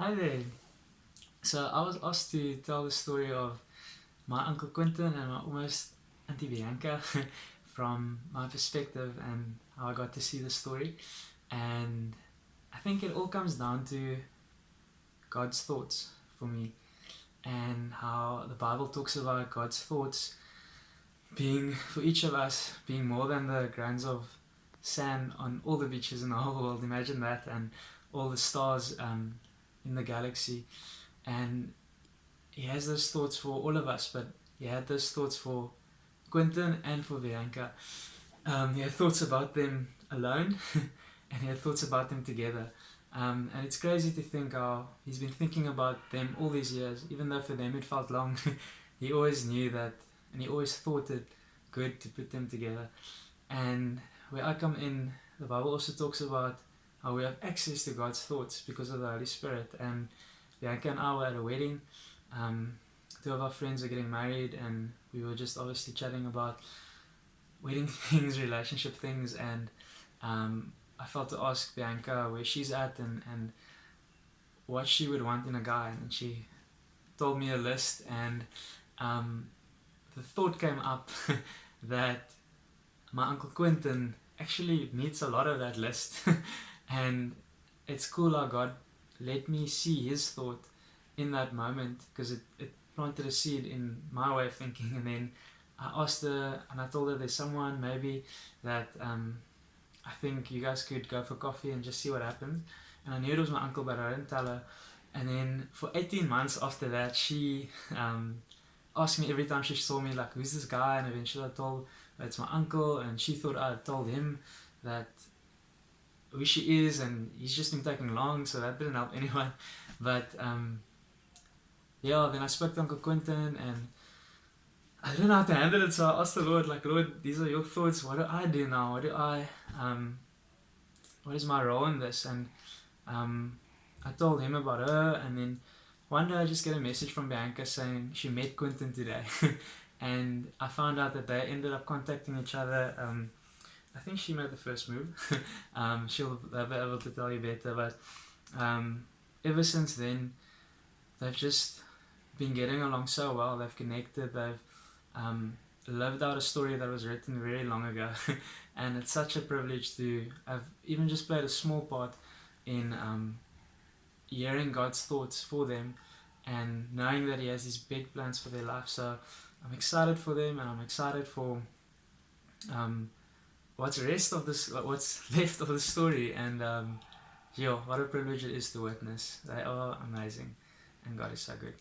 Hi there. So I was asked to tell the story of my Uncle Quentin and my almost Auntie Bianca from my perspective and how I got to see the story. And I think it all comes down to God's thoughts for me and how the Bible talks about God's thoughts being for each of us being more than the grains of sand on all the beaches in the whole world. Imagine that, and all the stars in the galaxy. And he has those thoughts for all of us, but he had those thoughts for Quentin and for Bianca. He had thoughts about them alone, and he had thoughts about them together. And it's crazy to think how he's been thinking about them all these years, even though for them it felt long. He always knew that, and he always thought it good to put them together. And where I come in, the Bible also talks about how we have access to God's thoughts because of the Holy Spirit. And Bianca and I were at a wedding. Two of our friends are getting married, and we were just obviously chatting about wedding things, relationship things, and I felt to ask Bianca where she's at and what she would want in a guy, and she told me a list, and the thought came up that my Uncle Quentin actually meets a lot of that list. And it's cool how God let me see his thought in that moment, because it planted a seed in my way of thinking. And then I asked her and I told her there's someone maybe that I think you guys could go for coffee and just see what happens. And I knew it was my uncle, but I didn't tell her. And then for 18 months after that, she asked me every time she saw me, like, who's this guy? And eventually I told her it's my uncle, and she thought I had told him that who she is, and he's just been taking long, so that didn't help anyone. But yeah, then I spoke to Uncle Quentin, and I didn't know how to handle it, so I asked the Lord, like, Lord, these are your thoughts. What do I do now? What is my role in this? And I told him about her, and then one day I just get a message from Bianca saying she met Quentin today. And I found out that they ended up contacting each other. I think she made the first move. She'll be able to tell you better, but ever since then, they've just been getting along so well. They've connected. They've lived out a story that was written very long ago. And it's such a privilege to have even just played a small part in hearing God's thoughts for them and knowing that He has these big plans for their life. So I'm excited for them, and I'm excited for what's left of the story. And yeah, what a privilege it is to witness. They are amazing, and God is so good.